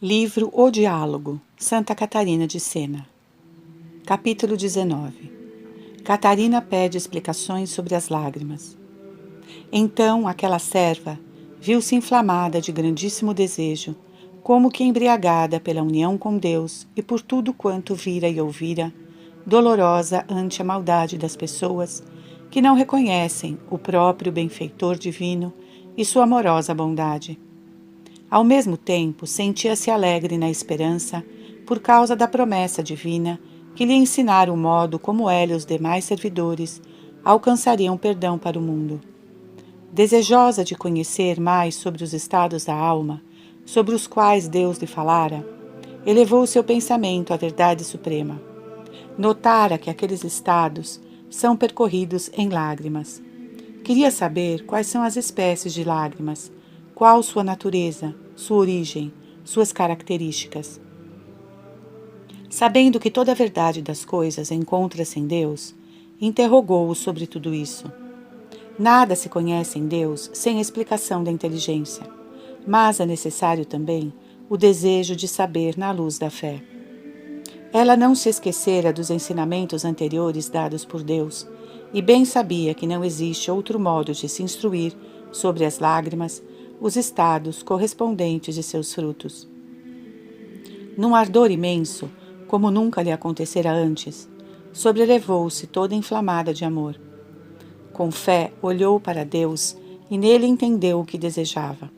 Livro O Diálogo, Santa Catarina de Sena. Capítulo 19. Catarina pede explicações sobre as lágrimas. Então aquela serva viu-se inflamada de grandíssimo desejo, como que embriagada pela união com Deus e por tudo quanto vira e ouvira, dolorosa ante a maldade das pessoas que não reconhecem o próprio benfeitor divino e sua amorosa bondade. Ao mesmo tempo, sentia-se alegre na esperança, por causa da promessa divina, que lhe ensinara o modo como ela e os demais servidores alcançariam perdão para o mundo. Desejosa de conhecer mais sobre os estados da alma, sobre os quais Deus lhe falara, elevou seu pensamento à verdade suprema. Notara que aqueles estados são percorridos em lágrimas. Queria saber quais são as espécies de lágrimas, qual sua natureza, sua origem, suas características. Sabendo que toda a verdade das coisas encontra-se em Deus, interrogou-o sobre tudo isso. Nada se conhece em Deus sem a explicação da inteligência, mas é necessário também o desejo de saber na luz da fé. Ela não se esquecera dos ensinamentos anteriores dados por Deus, e bem sabia que não existe outro modo de se instruir sobre as lágrimas, os estados correspondentes de seus frutos. Num ardor imenso, como nunca lhe acontecera antes, sobrelevou-se toda inflamada de amor. Com fé, olhou para Deus e nele entendeu o que desejava.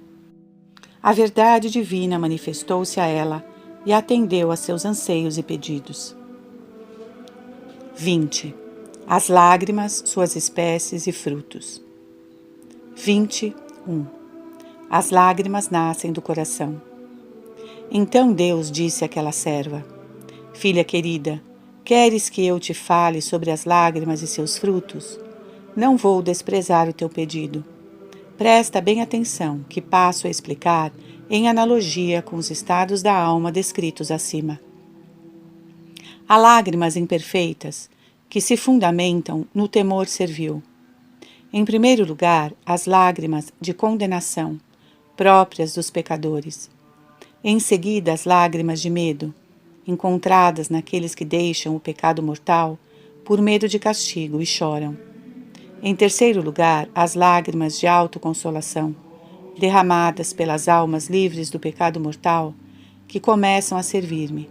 A verdade divina manifestou-se a ela e atendeu a seus anseios e pedidos. 20. As lágrimas, suas espécies e frutos. 21. As lágrimas nascem do coração. Então Deus disse àquela serva: Filha querida, queres que eu te fale sobre as lágrimas e seus frutos? Não vou desprezar o teu pedido. Presta bem atenção, que passo a explicar em analogia com os estados da alma descritos acima. Há lágrimas imperfeitas, que se fundamentam no temor servil. Em primeiro lugar, as lágrimas de condenação, próprias dos pecadores. Em seguida, as lágrimas de medo, encontradas naqueles que deixam o pecado mortal por medo de castigo e choram. Em terceiro lugar, as lágrimas de autoconsolação, derramadas pelas almas livres do pecado mortal, que começam a servir-me.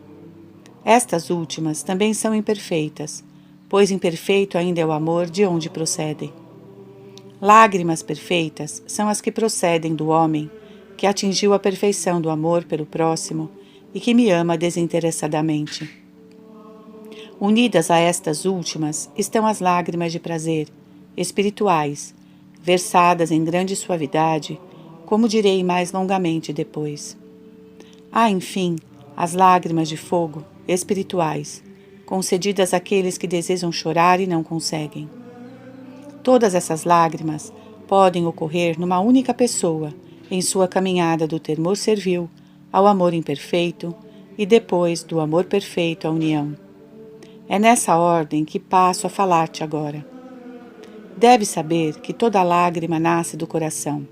Estas últimas também são imperfeitas, pois imperfeito ainda é o amor de onde procedem. Lágrimas perfeitas são as que procedem do homem, que atingiu a perfeição do amor pelo próximo e que me ama desinteressadamente. Unidas a estas últimas estão as lágrimas de prazer, espirituais, versadas em grande suavidade, como direi mais longamente depois. Há, enfim, as lágrimas de fogo, espirituais, concedidas àqueles que desejam chorar e não conseguem. Todas essas lágrimas podem ocorrer numa única pessoa, em sua caminhada do temor servil ao amor imperfeito e depois do amor perfeito à união. É nessa ordem que passo a falar-te agora. Deve saber que toda lágrima nasce do coração.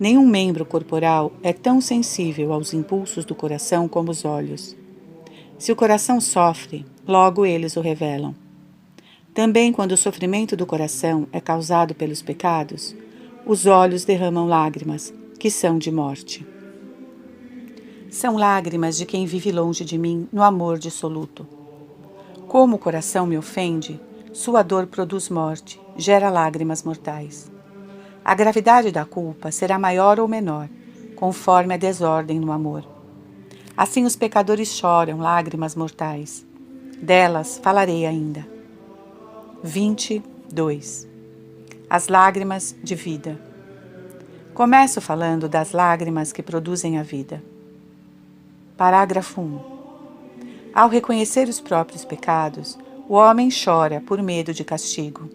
Nenhum membro corporal é tão sensível aos impulsos do coração como os olhos. Se o coração sofre, logo eles o revelam. Também quando o sofrimento do coração é causado pelos pecados, os olhos derramam lágrimas, que são de morte. São lágrimas de quem vive longe de mim no amor dissoluto. Como o coração me ofende, sua dor produz morte, gera lágrimas mortais. A gravidade da culpa será maior ou menor, conforme a desordem no amor. Assim os pecadores choram lágrimas mortais. Delas falarei ainda. 22. As lágrimas de vida. Começo falando das lágrimas que produzem a vida. Parágrafo 1. Ao reconhecer os próprios pecados, o homem chora por medo de castigo.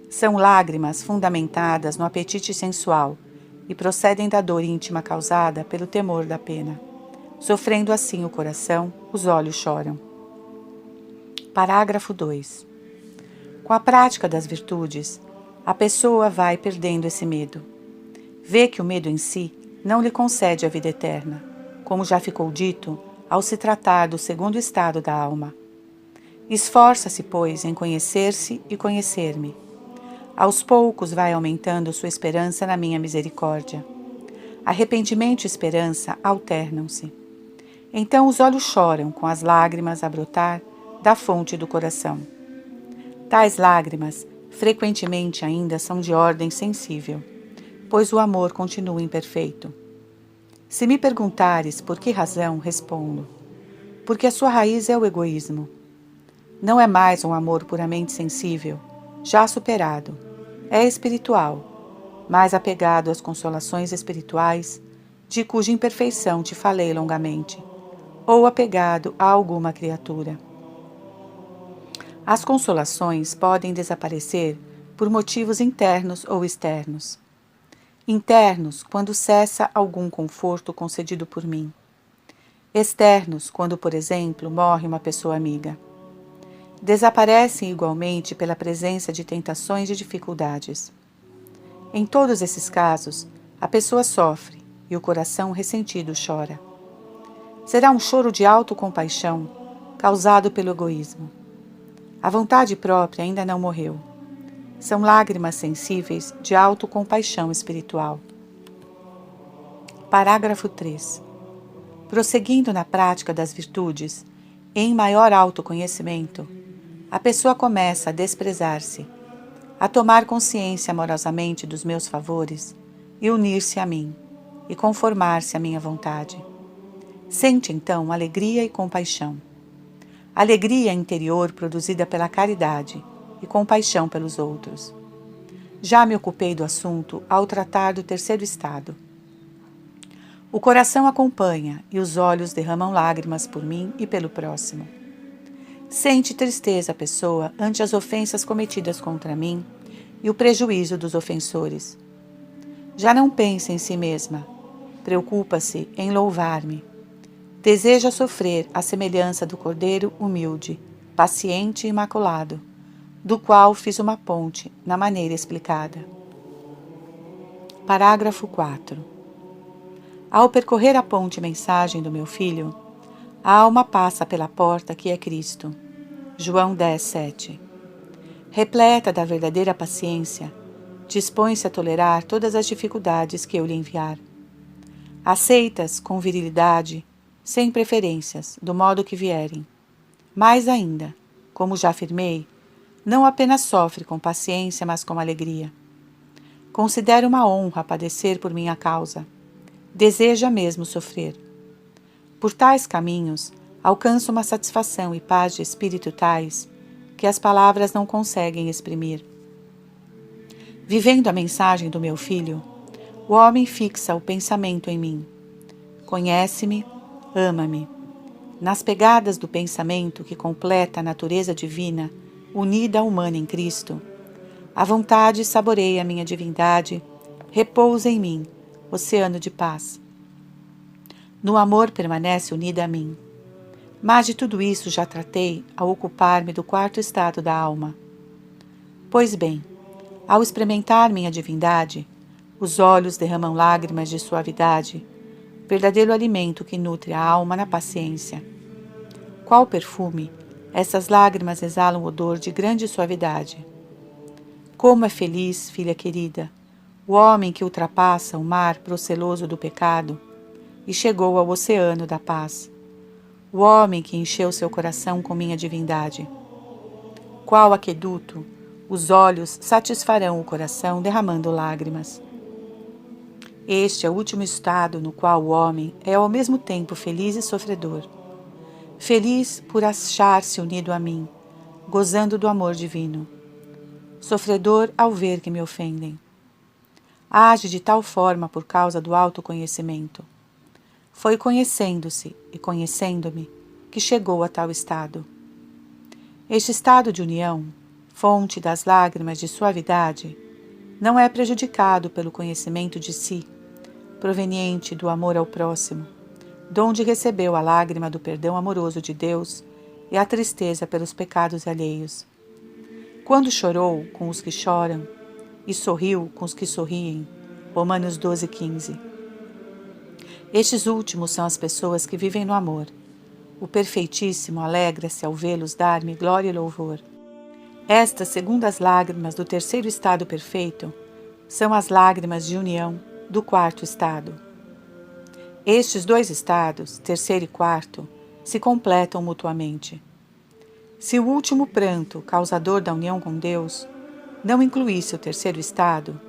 São lágrimas fundamentadas no apetite sensual e procedem da dor íntima causada pelo temor da pena. Sofrendo assim o coração, os olhos choram. Parágrafo 2. Com a prática das virtudes, a pessoa vai perdendo esse medo. Vê que o medo em si não lhe concede a vida eterna. como já ficou dito, ao se tratar do segundo estado da alma. Esforça-se, pois, em conhecer-se e conhecer-me. Aos poucos vai aumentando sua esperança na minha misericórdia. Arrependimento e esperança alternam-se. Então os olhos choram com as lágrimas a brotar da fonte do coração. Tais lágrimas, frequentemente ainda, são de ordem sensível, pois o amor continua imperfeito. Se me perguntares por que razão, respondo: porque a sua raiz é o egoísmo. Não é mais um amor puramente sensível, já superado. É espiritual, mais apegado às consolações espirituais, de cuja imperfeição te falei longamente, ou apegado a alguma criatura. As consolações podem desaparecer por motivos internos ou externos. Internos, quando cessa algum conforto concedido por mim. Externos, quando, por exemplo, morre uma pessoa amiga. Desaparecem igualmente pela presença de tentações e dificuldades. Em todos esses casos, a pessoa sofre e o coração ressentido chora. Será um choro de autocompaixão causado pelo egoísmo. A vontade própria ainda não morreu. São lágrimas sensíveis de autocompaixão espiritual. Parágrafo 3. Prosseguindo na prática das virtudes, em maior autoconhecimento, a pessoa começa a desprezar-se, a tomar consciência amorosamente dos meus favores e unir-se a mim, e conformar-se à minha vontade. Sente então alegria e compaixão. Alegria interior produzida pela caridade e compaixão pelos outros. Já me ocupei do assunto ao tratar do terceiro estado. O coração acompanha e os olhos derramam lágrimas por mim e pelo próximo. Sente tristeza a pessoa ante as ofensas cometidas contra mim e o prejuízo dos ofensores. Já não pensa em si mesma, preocupa-se em louvar-me. Deseja sofrer a semelhança do cordeiro humilde, paciente e imaculado, do qual fiz uma ponte na maneira explicada. Parágrafo 4. Ao percorrer a ponte mensagem do meu filho, a alma passa pela porta que é Cristo. João 10, 7. Repleta da verdadeira paciência, dispõe-se a tolerar todas as dificuldades que eu lhe enviar. Aceita-as com virilidade, sem preferências, do modo que vierem. Mais ainda, como já afirmei, não apenas sofre com paciência, mas com alegria. Considera uma honra padecer por minha causa. Deseja mesmo sofrer. Por tais caminhos, alcanço uma satisfação e paz de espírito tais que as palavras não conseguem exprimir. Vivendo a mensagem do meu filho, o homem fixa o pensamento em mim. Conhece-me, ama-me. Nas pegadas do pensamento que completa a natureza divina, unida à humana em Cristo, a vontade saboreia a minha divindade, repousa em mim, oceano de paz. No amor permanece unida a mim. Mas de tudo isso já tratei ao ocupar-me do quarto estado da alma. Pois bem, ao experimentar minha divindade, os olhos derramam lágrimas de suavidade, verdadeiro alimento que nutre a alma na paciência. Qual perfume, essas lágrimas exalam odor de grande suavidade. Como é feliz, filha querida, o homem que ultrapassa o mar proceloso do pecado e chegou ao oceano da paz. O homem que encheu seu coração com minha divindade. Qual aqueduto, os olhos satisfarão o coração derramando lágrimas. Este é o último estado no qual o homem é ao mesmo tempo feliz e sofredor. Feliz por achar-se unido a mim, gozando do amor divino. Sofredor ao ver que me ofendem. Age de tal forma por causa do autoconhecimento. Foi conhecendo-se e conhecendo-me que chegou a tal estado. Este estado de união, fonte das lágrimas de suavidade, não é prejudicado pelo conhecimento de si, proveniente do amor ao próximo, donde recebeu a lágrima do perdão amoroso de Deus e a tristeza pelos pecados alheios. Quando chorou com os que choram e sorriu com os que sorriem. Romanos 12, 15. Estes últimos são as pessoas que vivem no amor. O Perfeitíssimo alegra-se ao vê-los dar-me glória e louvor. Estas, segundo as lágrimas do terceiro estado perfeito, são as lágrimas de união do quarto estado. Estes dois estados, terceiro e quarto, se completam mutuamente. Se o último pranto, causador da união com Deus, não incluísse o terceiro estado,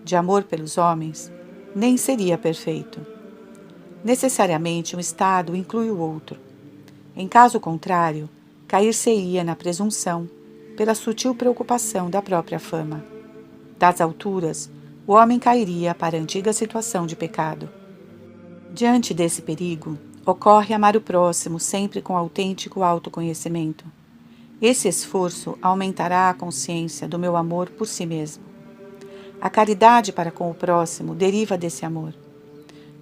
de amor pelos homens, nem seria perfeito. Necessariamente um estado inclui o outro. Em caso contrário, cair-se-ia na presunção, pela sutil preocupação da própria fama. Das alturas, o homem cairia para a antiga situação de pecado. Diante desse perigo, ocorre amar o próximo sempre com autêntico autoconhecimento. Esse esforço aumentará a consciência do meu amor por si mesmo. A caridade para com o próximo deriva desse amor.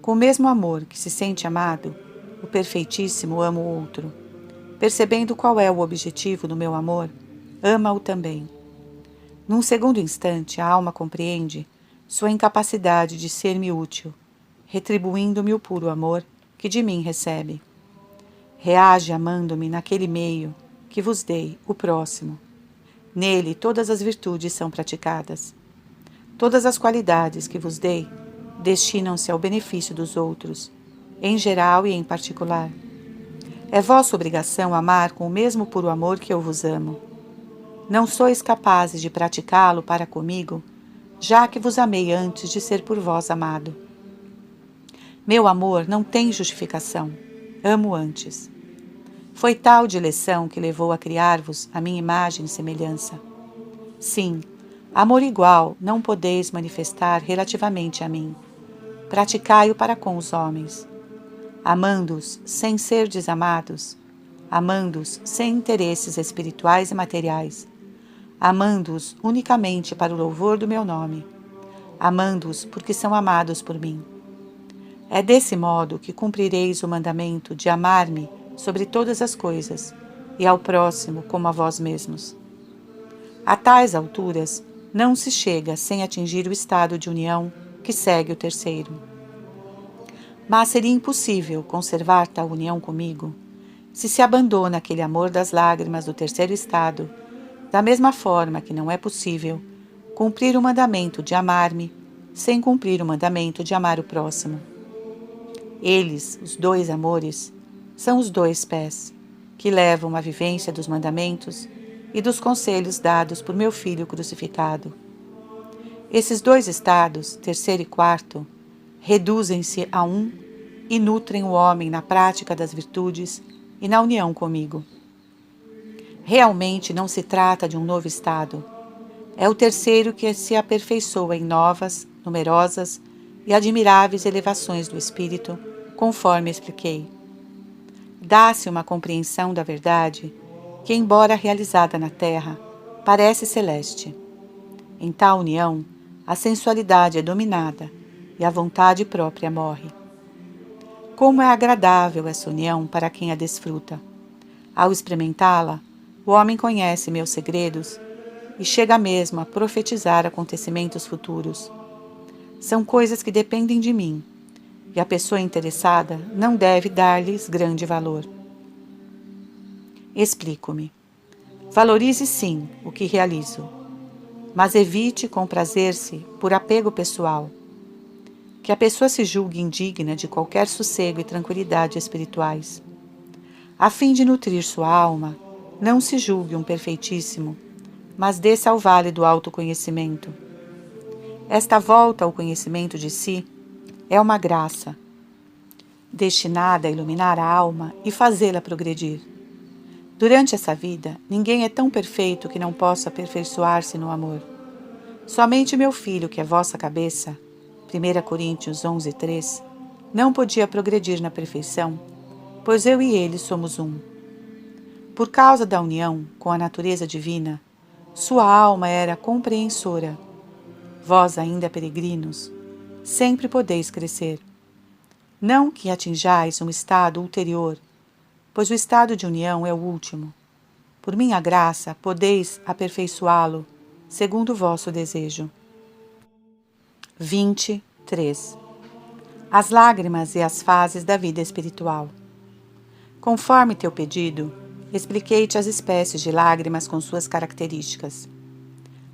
Com o mesmo amor que se sente amado, o Perfeitíssimo ama o outro. Percebendo qual é o objetivo do meu amor, ama-o também. Num segundo instante, a alma compreende sua incapacidade de ser-me útil, retribuindo-me o puro amor que de mim recebe. Reage amando-me naquele meio que vos dei, o próximo. Nele todas as virtudes são praticadas. Todas as qualidades que vos dei destinam-se ao benefício dos outros, em geral e em particular. É vossa obrigação amar com o mesmo puro amor que eu vos amo. Não sois capazes de praticá-lo para comigo, já que vos amei antes de ser por vós amado. Meu amor não tem justificação. Amo antes. Foi tal dileção que levou a criar-vos a minha imagem e semelhança. Sim, amor igual não podeis manifestar relativamente a mim. Praticai-o para com os homens. Amando-os sem ser desamados, amando-os sem interesses espirituais e materiais, amando-os unicamente para o louvor do meu nome, amando-os porque são amados por mim. É desse modo que cumprireis o mandamento de amar-me sobre todas as coisas e ao próximo como a vós mesmos. A tais alturas não se chega sem atingir o estado de união que segue o terceiro. Mas seria impossível conservar tal união comigo se se abandona aquele amor das lágrimas do terceiro estado, da mesma forma que não é possível cumprir o mandamento de amar-me sem cumprir o mandamento de amar o próximo. Eles, os dois amores, são os dois pés, que levam à vivência dos mandamentos e dos conselhos dados por meu Filho crucificado. Esses dois estados, terceiro e quarto, reduzem-se a um e nutrem o homem na prática das virtudes e na união comigo. Realmente não se trata de um novo estado. É o terceiro que se aperfeiçoa em novas, numerosas e admiráveis elevações do espírito, conforme expliquei. Dá-se uma compreensão da verdade que, embora realizada na terra, parece celeste. Em tal união, a sensualidade é dominada e a vontade própria morre. Como é agradável essa união para quem a desfruta! Ao experimentá-la, o homem conhece meus segredos e chega mesmo a profetizar acontecimentos futuros. São coisas que dependem de mim, e a pessoa interessada não deve dar-lhes grande valor. Explico-me. Valorize sim o que realizo, mas evite comprazer-se por apego pessoal. Que a pessoa se julgue indigna de qualquer sossego e tranquilidade espirituais. A fim de nutrir sua alma, não se julgue um perfeitíssimo, mas desça ao vale do autoconhecimento. Esta volta ao conhecimento de si é uma graça, destinada a iluminar a alma e fazê-la progredir. Durante essa vida, ninguém é tão perfeito que não possa aperfeiçoar-se no amor. Somente meu Filho, que é vossa cabeça, 1 Coríntios 11:3, não podia progredir na perfeição, pois eu e ele somos um. Por causa da união com a natureza divina, sua alma era compreensora. Vós, ainda peregrinos, sempre podeis crescer. Não que atinjais um estado ulterior, pois o estado de união é o último. Por minha graça, podeis aperfeiçoá-lo, segundo o vosso desejo. 23. As lágrimas e as fases da vida espiritual. Conforme teu pedido, expliquei-te as espécies de lágrimas com suas características.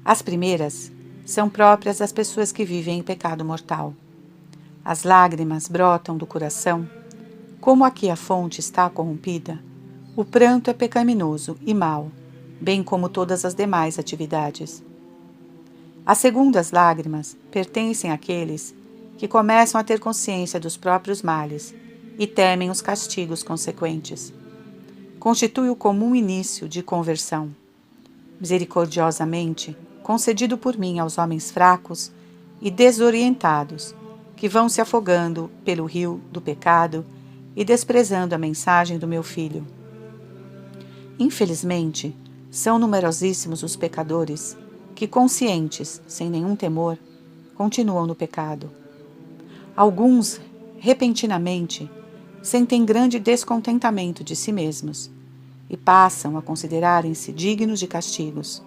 As primeiras são próprias das pessoas que vivem em pecado mortal. As lágrimas brotam do coração. Como aqui a fonte está corrompida, o pranto é pecaminoso e mau, bem como todas as demais atividades. As segundas lágrimas pertencem àqueles que começam a ter consciência dos próprios males e temem os castigos consequentes. Constitui o comum início de conversão. Misericordiosamente, concedido por mim aos homens fracos e desorientados, que vão se afogando pelo rio do pecado e desprezando a mensagem do meu Filho. Infelizmente, são numerosíssimos os pecadores que, conscientes, sem nenhum temor, continuam no pecado. Alguns, repentinamente, sentem grande descontentamento de si mesmos e passam a considerarem-se dignos de castigos.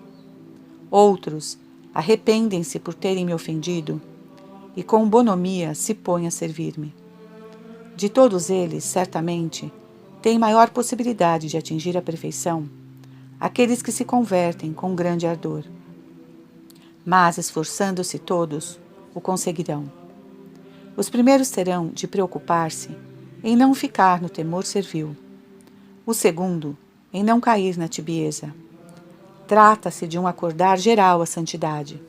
Outros arrependem-se por terem me ofendido e com bonomia se põem a servir-me. De todos eles, certamente, tem maior possibilidade de atingir a perfeição aqueles que se convertem com grande ardor. Mas, esforçando-se todos, o conseguirão. Os primeiros terão de preocupar-se em não ficar no temor servil. O segundo, em não cair na tibieza. Trata-se de um acordar geral à santidade.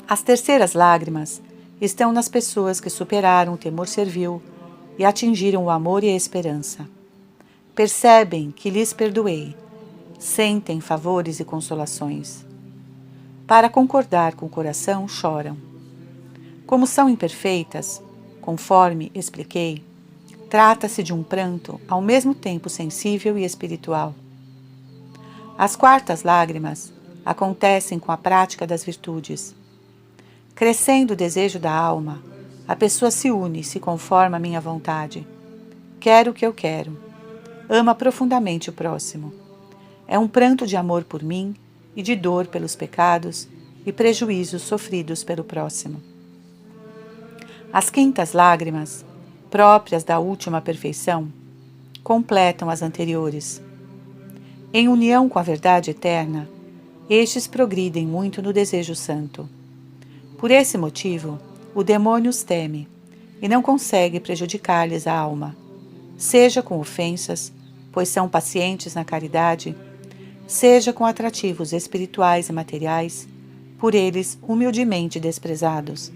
As terceiras lágrimas estão nas pessoas que superaram o temor servil e atingiram o amor e a esperança. Percebem que lhes perdoei, sentem favores e consolações. Para concordar com o coração, choram. Como são imperfeitas, conforme expliquei, trata-se de um pranto ao mesmo tempo sensível e espiritual. As quartas lágrimas acontecem com a prática das virtudes. Crescendo o desejo da alma, a pessoa se une e se conforma à minha vontade. Quero o que eu quero. Ama profundamente o próximo. É um pranto de amor por mim e de dor pelos pecados e prejuízos sofridos pelo próximo. As quintas lágrimas, próprias da última perfeição, completam as anteriores. Em união com a verdade eterna, estes progridem muito no desejo santo. Por esse motivo, o demônio os teme e não consegue prejudicar-lhes a alma, seja com ofensas, pois são pacientes na caridade, seja com atrativos espirituais e materiais, por eles humildemente desprezados.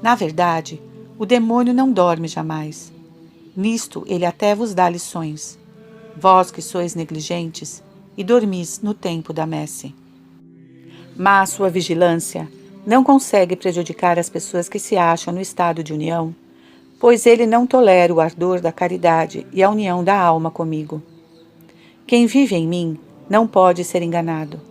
Na verdade, o demônio não dorme jamais. Nisto ele até vos dá lições, vós que sois negligentes e dormis no tempo da messe. Mas sua vigilância não consegue prejudicar as pessoas que se acham no estado de união, pois ele não tolera o ardor da caridade e a união da alma comigo. Quem vive em mim não pode ser enganado.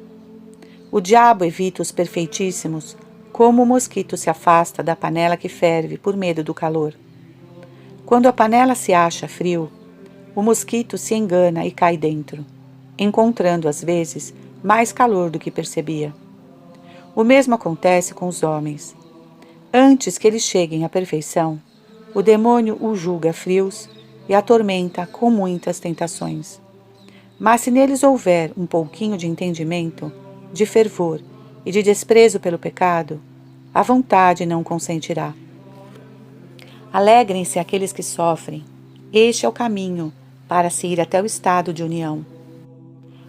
O diabo evita os perfeitíssimos, como o mosquito se afasta da panela que ferve por medo do calor. Quando a panela se acha frio, o mosquito se engana e cai dentro, encontrando às vezes mais calor do que percebia. O mesmo acontece com os homens. Antes que eles cheguem à perfeição, o demônio os julga frios e atormenta com muitas tentações. Mas se neles houver um pouquinho de entendimento, de fervor e de desprezo pelo pecado, a vontade não consentirá. Alegrem-se aqueles que sofrem. Este é o caminho para se ir até o estado de união.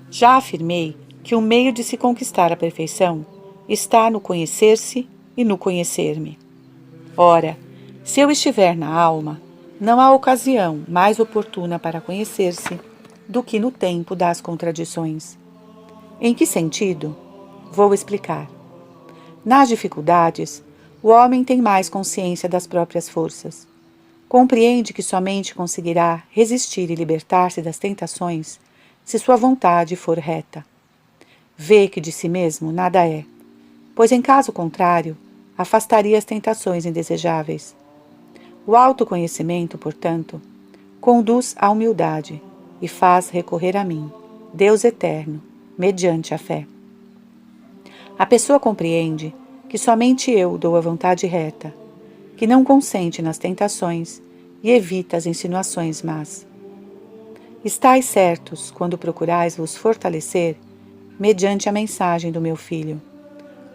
Já afirmei que o meio de se conquistar a perfeição está no conhecer-se e no conhecer-me. Ora, se eu estiver na alma, não há ocasião mais oportuna para conhecer-se do que no tempo das contradições. Em que sentido? Vou explicar. Nas dificuldades, o homem tem mais consciência das próprias forças. Compreende que somente conseguirá resistir e libertar-se das tentações se sua vontade for reta. Vê que de si mesmo nada é, pois em caso contrário, afastaria as tentações indesejáveis. O autoconhecimento, portanto, conduz à humildade e faz recorrer a mim, Deus eterno, mediante a fé. A pessoa compreende que somente eu dou a vontade reta, que não consente nas tentações e evita as insinuações más. Estais certos quando procurais vos fortalecer mediante a mensagem do meu Filho,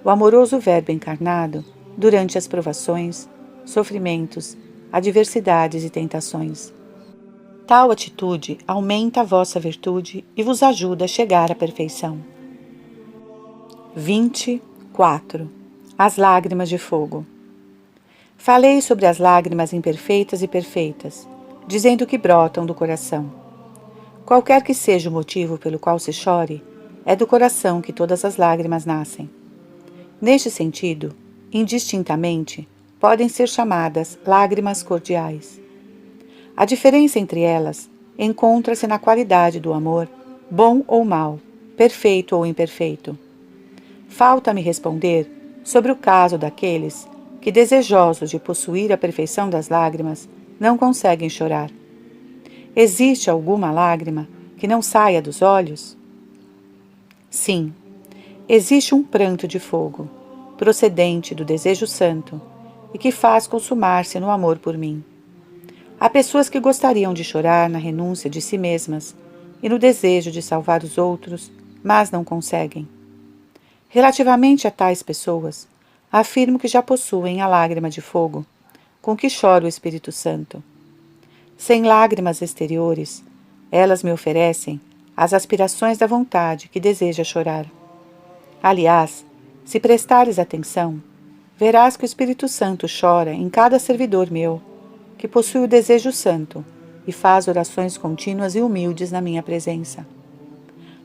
o amoroso Verbo encarnado, durante as provações, sofrimentos, adversidades e tentações. Tal atitude aumenta a vossa virtude e vos ajuda a chegar à perfeição. 24. As lágrimas de fogo. Falei sobre as lágrimas imperfeitas e perfeitas, dizendo que brotam do coração. Qualquer que seja o motivo pelo qual se chore, é do coração que todas as lágrimas nascem. Neste sentido, indistintamente, podem ser chamadas lágrimas cordiais. A diferença entre elas encontra-se na qualidade do amor, bom ou mau, perfeito ou imperfeito. Falta-me responder sobre o caso daqueles que, desejosos de possuir a perfeição das lágrimas, não conseguem chorar. Existe alguma lágrima que não saia dos olhos? Sim, existe um pranto de fogo, procedente do desejo santo, e que faz consumar-se no amor por mim. Há pessoas que gostariam de chorar na renúncia de si mesmas e no desejo de salvar os outros, mas não conseguem. Relativamente a tais pessoas, afirmo que já possuem a lágrima de fogo, com que chora o Espírito Santo. Sem lágrimas exteriores, elas me oferecem as aspirações da vontade que deseja chorar. Aliás, se prestares atenção, verás que o Espírito Santo chora em cada servidor meu, que possui o desejo santo e faz orações contínuas e humildes na minha presença.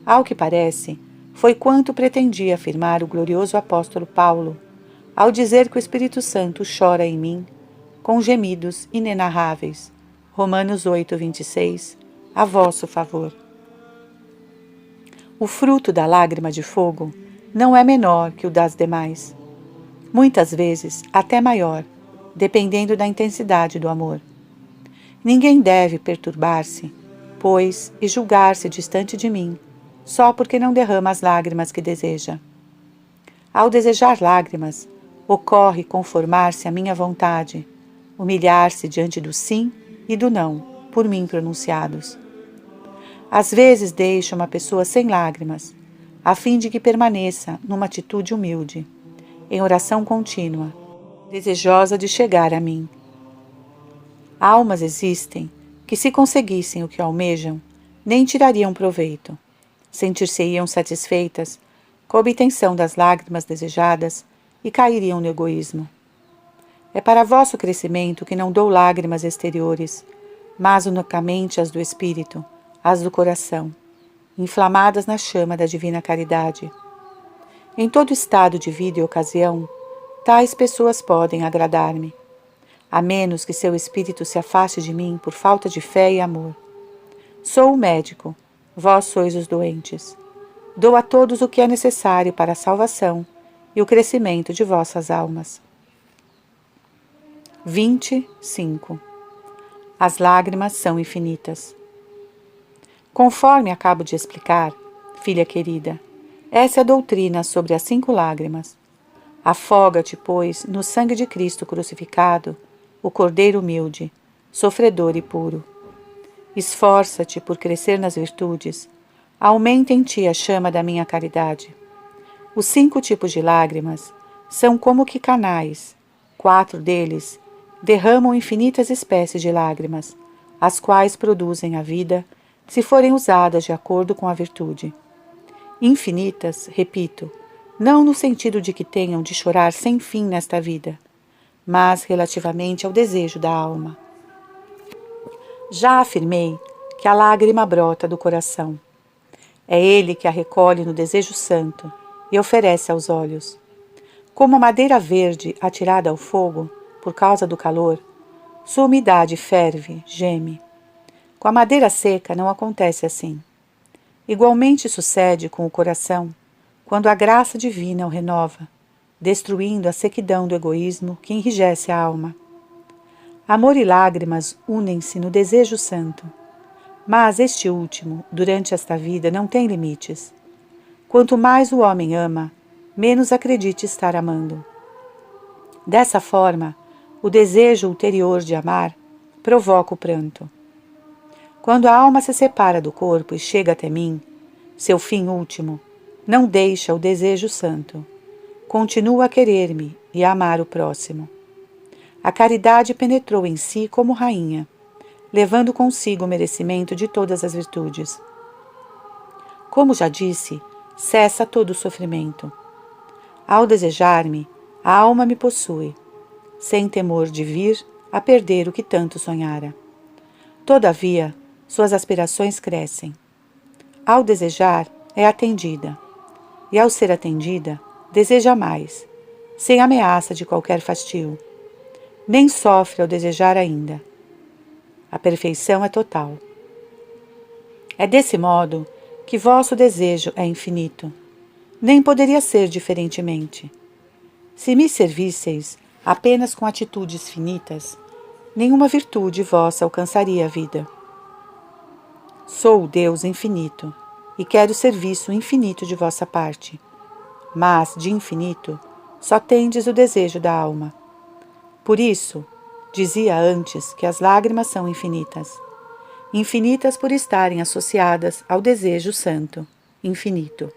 Ao que parece, foi quanto pretendia afirmar o glorioso apóstolo Paulo, ao dizer que o Espírito Santo chora em mim, com gemidos inenarráveis. Romanos 8, 26, a vosso favor. O fruto da lágrima de fogo não é menor que o das demais. Muitas vezes até maior, dependendo da intensidade do amor. Ninguém deve perturbar-se, pois, e julgar-se distante de mim, só porque não derrama as lágrimas que deseja. Ao desejar lágrimas, ocorre conformar-se à minha vontade, humilhar-se diante do sim e do não, por mim pronunciados. Às vezes deixo uma pessoa sem lágrimas, a fim de que permaneça numa atitude humilde, em oração contínua, desejosa de chegar a mim. Almas existem que, se conseguissem o que almejam, nem tirariam proveito. Sentir-se-iam satisfeitas com a obtenção das lágrimas desejadas e cairiam no egoísmo. É para vosso crescimento que não dou lágrimas exteriores, mas unicamente as do espírito, as do coração, inflamadas na chama da divina caridade. Em todo estado de vida e ocasião, tais pessoas podem agradar-me, a menos que seu espírito se afaste de mim por falta de fé e amor. Sou o médico, vós sois os doentes. Dou a todos o que é necessário para a salvação e o crescimento de vossas almas. 25. As lágrimas são infinitas. Conforme acabo de explicar, filha querida, essa é a doutrina sobre as 5 lágrimas. Afoga-te, pois, no sangue de Cristo crucificado, o Cordeiro humilde, sofredor e puro. Esforça-te por crescer nas virtudes, aumenta em ti a chama da minha caridade. Os 5 tipos de lágrimas são como que canais. 4 deles derramam infinitas espécies de lágrimas, as quais produzem a vida, se forem usadas de acordo com a virtude. Infinitas, repito, não no sentido de que tenham de chorar sem fim nesta vida, mas relativamente ao desejo da alma. Já afirmei que a lágrima brota do coração. É ele que a recolhe no desejo santo e oferece aos olhos. Como a madeira verde atirada ao fogo, por causa do calor, sua umidade ferve, geme. Com a madeira seca não acontece assim. Igualmente sucede com o coração, quando a graça divina o renova, destruindo a sequidão do egoísmo que enrijece a alma. Amor e lágrimas unem-se no desejo santo, mas este último, durante esta vida, não tem limites. Quanto mais o homem ama, menos acredite estar amando. Dessa forma, O desejo ulterior de amar provoca o pranto. Quando a alma se separa do corpo e chega até mim, seu fim último, não deixa o desejo santo. Continua a querer-me e a amar o próximo. A caridade penetrou em si como rainha, levando consigo o merecimento de todas as virtudes. Como já disse, cessa todo o sofrimento. Ao desejar-me, a alma me possui, sem temor de vir a perder o que tanto sonhara. Todavia, suas aspirações crescem. Ao desejar, é atendida. E ao ser atendida, deseja mais, sem ameaça de qualquer fastio. Nem sofre ao desejar ainda. A perfeição é total. É desse modo que vosso desejo é infinito. Nem poderia ser diferentemente. Se me servisseis apenas com atitudes finitas, nenhuma virtude vossa alcançaria a vida. Sou o Deus infinito e quero serviço infinito de vossa parte. Mas, de infinito, só tendes o desejo da alma. Por isso, dizia antes que as lágrimas são infinitas. Infinitas por estarem associadas ao desejo santo, infinito.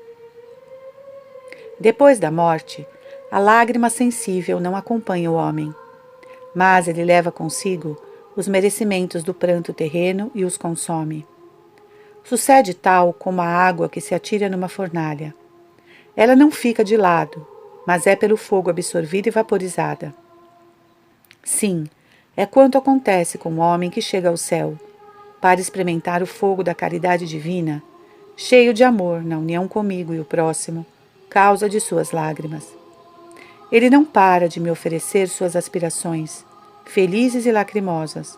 Depois da morte, a lágrima sensível não acompanha o homem, mas ele leva consigo os merecimentos do pranto terreno e os consome. Sucede tal como a água que se atira numa fornalha. Ela não fica de lado, mas é pelo fogo absorvida e vaporizada. Sim, é quanto acontece com o homem que chega ao céu, para experimentar o fogo da caridade divina, cheio de amor na união comigo e o próximo, causa de suas lágrimas. Ele não para de me oferecer suas aspirações, felizes e lacrimosas,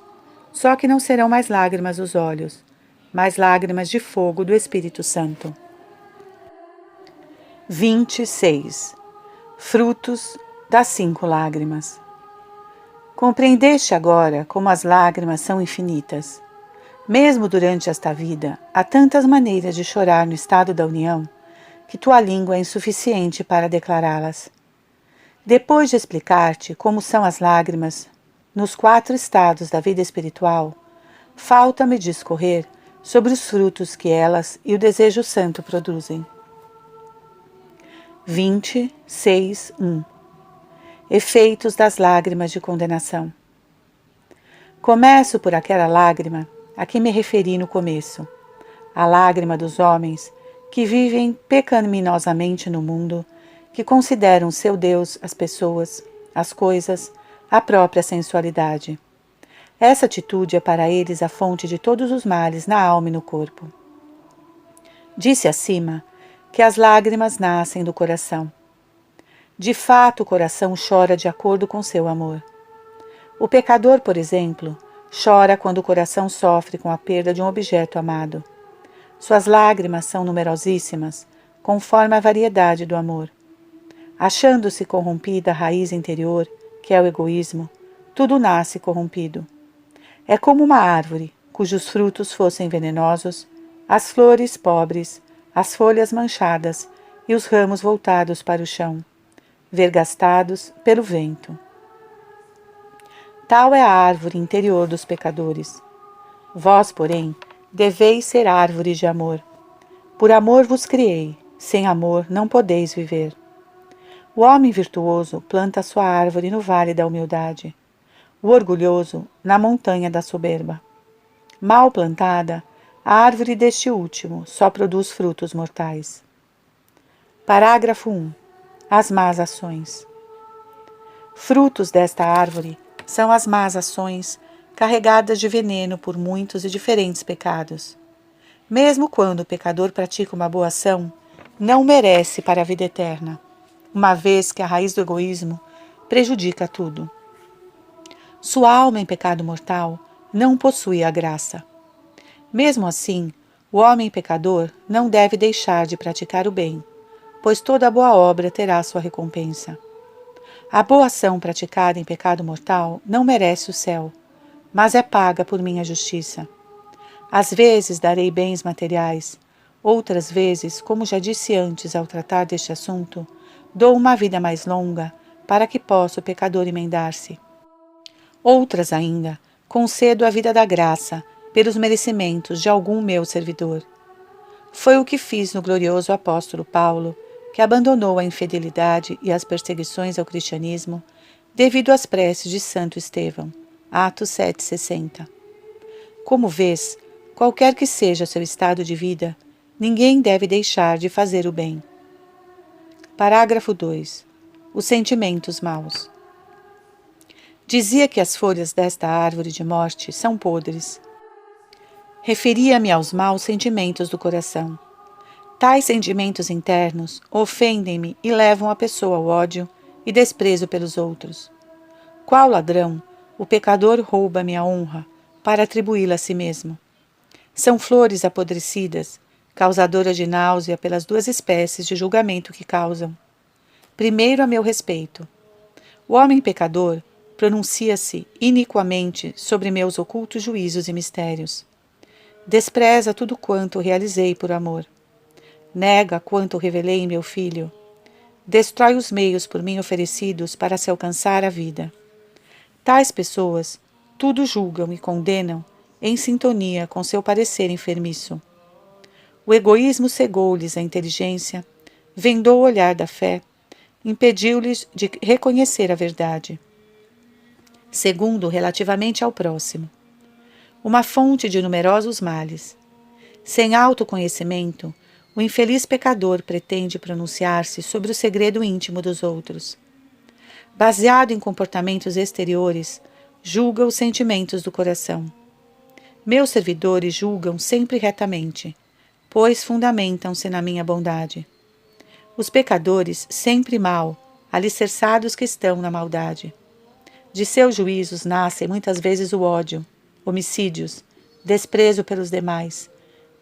só que não serão mais lágrimas dos olhos, mas lágrimas de fogo do Espírito Santo. 26. Frutos das 5 lágrimas. Compreendeste agora como as lágrimas são infinitas. Mesmo durante esta vida, há tantas maneiras de chorar no estado da união, que tua língua é insuficiente para declará-las. Depois de explicar-te como são as lágrimas nos 4 estados da vida espiritual, falta-me discorrer sobre os frutos que elas e o desejo santo produzem. 26:1. Efeitos das lágrimas de condenação. Começo por aquela lágrima a que me referi no começo, a lágrima dos homens que vivem pecaminosamente no mundo, que consideram seu Deus as pessoas, as coisas, a própria sensualidade. Essa atitude é para eles a fonte de todos os males na alma e no corpo. Disse acima que as lágrimas nascem do coração. De fato, o coração chora de acordo com seu amor. O pecador, por exemplo, chora quando o coração sofre com a perda de um objeto amado. Suas lágrimas são numerosíssimas, conforme a variedade do amor. Achando-se corrompida a raiz interior, que é o egoísmo, tudo nasce corrompido. É como uma árvore, cujos frutos fossem venenosos, as flores pobres, as folhas manchadas e os ramos voltados para o chão, vergastados pelo vento. Tal é a árvore interior dos pecadores. Vós, porém, deveis ser árvore de amor. Por amor vos criei, sem amor não podeis viver. O homem virtuoso planta sua árvore no vale da humildade, o orgulhoso na montanha da soberba. Mal plantada, a árvore deste último só produz frutos mortais. Parágrafo 1. As más ações. Frutos desta árvore são as más ações carregadas de veneno por muitos e diferentes pecados. Mesmo quando o pecador pratica uma boa ação, não merece para a vida eterna, uma vez que a raiz do egoísmo prejudica tudo. Sua alma em pecado mortal não possui a graça. Mesmo assim, o homem pecador não deve deixar de praticar o bem, pois toda boa obra terá sua recompensa. A boa ação praticada em pecado mortal não merece o céu, mas é paga por minha justiça. Às vezes darei bens materiais, outras vezes, como já disse antes ao tratar deste assunto, dou uma vida mais longa para que possa o pecador emendar-se. Outras ainda concedo a vida da graça, pelos merecimentos de algum meu servidor. Foi o que fiz no glorioso apóstolo Paulo, que abandonou a infidelidade e as perseguições ao cristianismo devido às preces de Santo Estevão. Atos 7,60. Como vês, qualquer que seja seu estado de vida, ninguém deve deixar de fazer o bem. Parágrafo 2. Os sentimentos maus. Dizia que as folhas desta árvore de morte são podres. Referia-me aos maus sentimentos do coração. Tais sentimentos internos ofendem-me e levam a pessoa ao ódio e desprezo pelos outros. Qual ladrão, o pecador rouba-me a honra para atribuí-la a si mesmo. São flores apodrecidas, causadoras de náusea pelas duas espécies de julgamento que causam. Primeiro, a meu respeito. O homem pecador pronuncia-se iniquamente sobre meus ocultos juízos e mistérios. Despreza tudo quanto realizei por amor. Nega quanto revelei em meu filho. Destrói os meios por mim oferecidos para se alcançar a vida. Tais pessoas tudo julgam e condenam em sintonia com seu parecer enfermiço. O egoísmo cegou-lhes a inteligência, vendou o olhar da fé, impediu-lhes de reconhecer a verdade. Segundo, relativamente ao próximo. Uma fonte de numerosos males. Sem autoconhecimento, o infeliz pecador pretende pronunciar-se sobre o segredo íntimo dos outros. Baseado em comportamentos exteriores, julga os sentimentos do coração. Meus servidores julgam sempre retamente, pois fundamentam-se na minha bondade. Os pecadores sempre mal, alicerçados que estão na maldade. De seus juízos nascem muitas vezes o ódio, homicídios, desprezo pelos demais,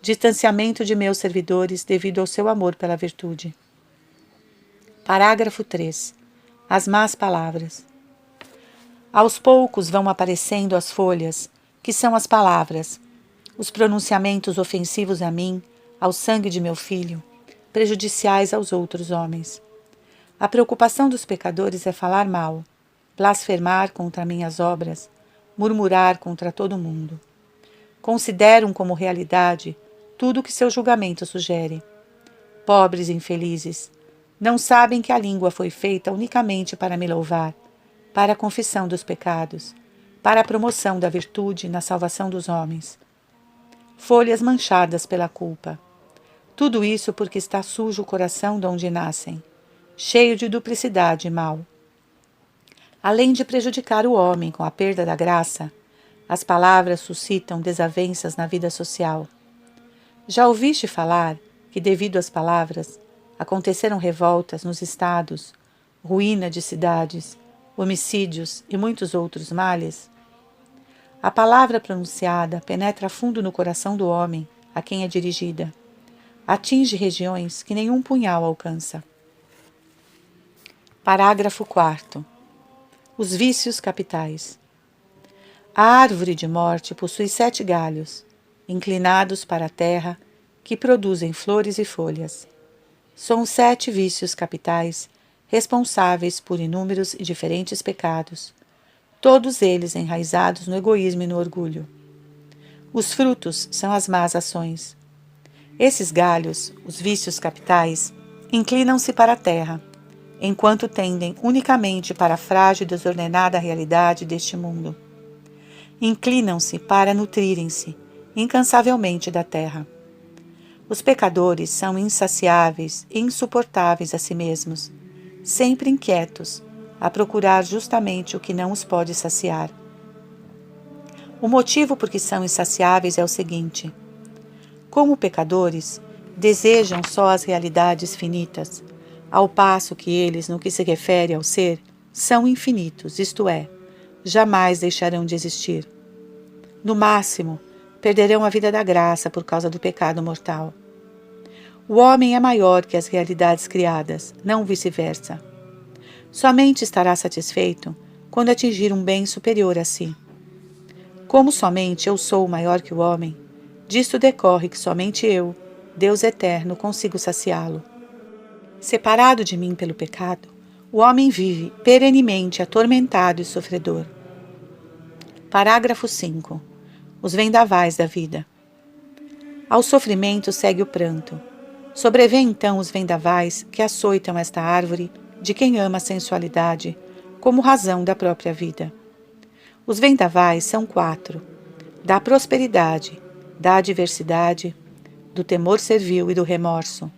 distanciamento de meus servidores devido ao seu amor pela virtude. Parágrafo 3. As más palavras. Aos poucos vão aparecendo as folhas, que são as palavras, os pronunciamentos ofensivos a mim, ao sangue de meu filho, prejudiciais aos outros homens. A preocupação dos pecadores é falar mal, blasfemar contra minhas obras, murmurar contra todo mundo. Consideram como realidade tudo o que seu julgamento sugere. Pobres infelizes, não sabem que a língua foi feita unicamente para me louvar, para a confissão dos pecados, para a promoção da virtude na salvação dos homens. Folhas manchadas pela culpa. Tudo isso porque está sujo o coração de onde nascem, cheio de duplicidade e mal. Além de prejudicar o homem com a perda da graça, as palavras suscitam desavenças na vida social. Já ouviste falar que, devido às palavras, aconteceram revoltas nos estados, ruína de cidades, homicídios e muitos outros males? A palavra pronunciada penetra fundo no coração do homem a quem é dirigida. Atinge regiões que nenhum punhal alcança. Parágrafo 4. Os vícios capitais. A árvore de morte possui 7 galhos, inclinados para a terra, que produzem flores e folhas. São 7 vícios capitais, responsáveis por inúmeros e diferentes pecados, todos eles enraizados no egoísmo e no orgulho. Os frutos são as más ações. Esses galhos, os vícios capitais, inclinam-se para a terra, enquanto tendem unicamente para a frágil e desordenada realidade deste mundo. Inclinam-se para nutrirem-se incansavelmente da terra. Os pecadores são insaciáveis e insuportáveis a si mesmos, sempre inquietos, a procurar justamente o que não os pode saciar. O motivo por que são insaciáveis é o seguinte: como pecadores, desejam só as realidades finitas, ao passo que eles, no que se refere ao ser, são infinitos, isto é, jamais deixarão de existir. No máximo, perderão a vida da graça por causa do pecado mortal. O homem é maior que as realidades criadas, não vice-versa. Somente estará satisfeito quando atingir um bem superior a si. Como somente eu sou maior que o homem, disto decorre que somente eu, Deus eterno, consigo saciá-lo. Separado de mim pelo pecado, o homem vive perenemente atormentado e sofredor. Parágrafo 5. Os vendavais da vida. Ao sofrimento segue o pranto. Sobrevêm então os vendavais que açoitam esta árvore de quem ama a sensualidade, como razão da própria vida. Os vendavais são 4: da prosperidade, da adversidade, do temor servil e do remorso.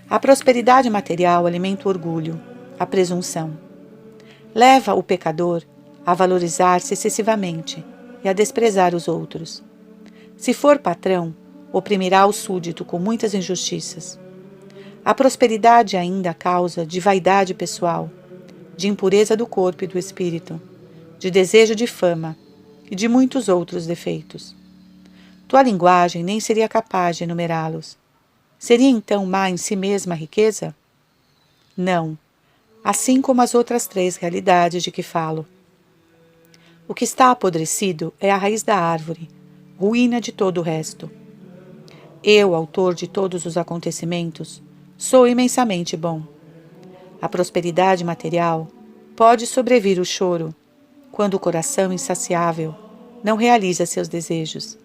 A prosperidade material alimenta o orgulho, a presunção. Leva o pecador a valorizar-se excessivamente e a desprezar os outros. Se for patrão, oprimirá o súdito com muitas injustiças. A prosperidade ainda é causa de vaidade pessoal, de impureza do corpo e do espírito, de desejo de fama e de muitos outros defeitos. Tua linguagem nem seria capaz de enumerá-los. Seria então má em si mesma a riqueza? Não, assim como as outras 3 realidades de que falo. O que está apodrecido é a raiz da árvore, ruína de todo o resto. Eu, autor de todos os acontecimentos, sou imensamente bom. A prosperidade material pode sobrevir o choro, quando o coração insaciável não realiza seus desejos.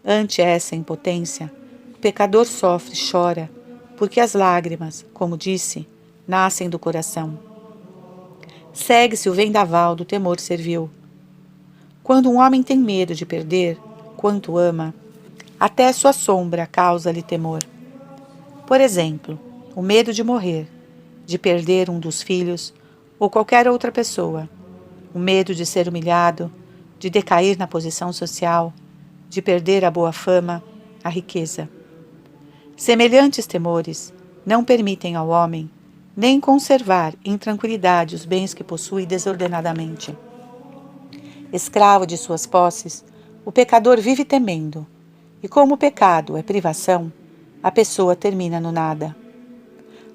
Ante essa impotência, o pecador sofre e chora, porque as lágrimas, como disse, nascem do coração. Segue-se o vendaval do temor servil. Quando um homem tem medo de perder quanto ama, até sua sombra causa-lhe temor. Por exemplo, o medo de morrer, de perder um dos filhos ou qualquer outra pessoa, o medo de ser humilhado, de decair na posição social, de perder a boa fama, a riqueza. Semelhantes temores não permitem ao homem nem conservar em tranquilidade os bens que possui desordenadamente. Escravo de suas posses, o pecador vive temendo, e como o pecado é privação, a pessoa termina no nada.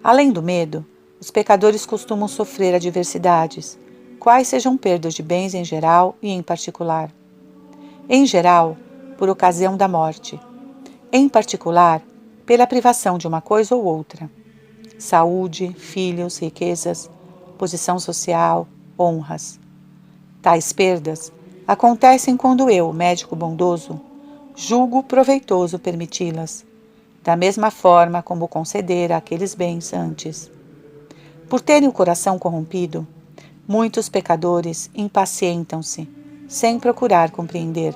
Além do medo, os pecadores costumam sofrer adversidades, quais sejam perdas de bens em geral e em particular. Em geral, por ocasião da morte. Em particular, pela privação de uma coisa ou outra. Saúde, filhos, riquezas, posição social, honras. Tais perdas acontecem quando eu, médico bondoso, julgo proveitoso permiti-las, da mesma forma como conceder aqueles bens antes. Por terem o coração corrompido, muitos pecadores impacientam-se, sem procurar compreender.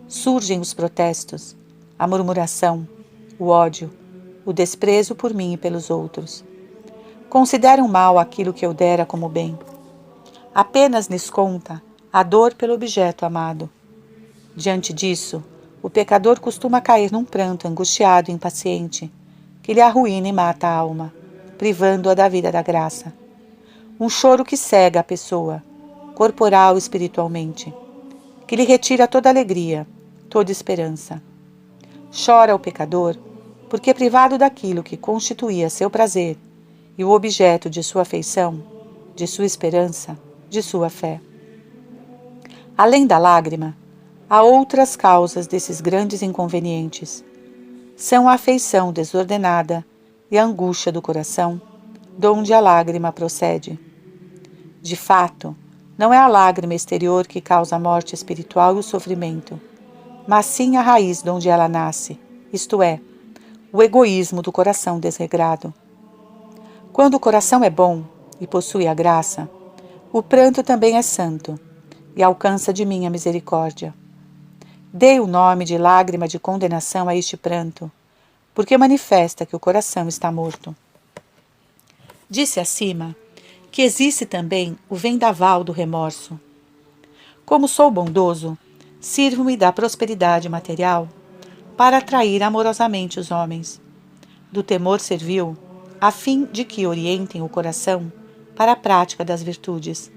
Surgem os protestos, a murmuração, o ódio, o desprezo por mim e pelos outros. Consideram mal aquilo que eu dera como bem. Apenas lhes conta a dor pelo objeto amado. Diante disso, o pecador costuma cair num pranto angustiado e impaciente, que lhe arruína e mata a alma, privando-a da vida da graça. Um choro que cega a pessoa, corporal e espiritualmente, que lhe retira toda alegria, toda esperança. Chora o pecador, porque privado daquilo que constituía seu prazer e o objeto de sua afeição, de sua esperança, de sua fé. Além da lágrima, há outras causas desses grandes inconvenientes. São a afeição desordenada e a angústia do coração, donde a lágrima procede. De fato, não é a lágrima exterior que causa a morte espiritual e o sofrimento, mas sim a raiz donde ela nasce, isto é, o egoísmo do coração desregrado. Quando o coração é bom e possui a graça, o pranto também é santo e alcança de mim a misericórdia. Dei o nome de lágrima de condenação a este pranto, porque manifesta que o coração está morto. Disse acima que existe também o vendaval do remorso. Como sou bondoso, sirvo-me da prosperidade material para atrair amorosamente os homens, do temor servil, a fim de que orientem o coração para a prática das virtudes,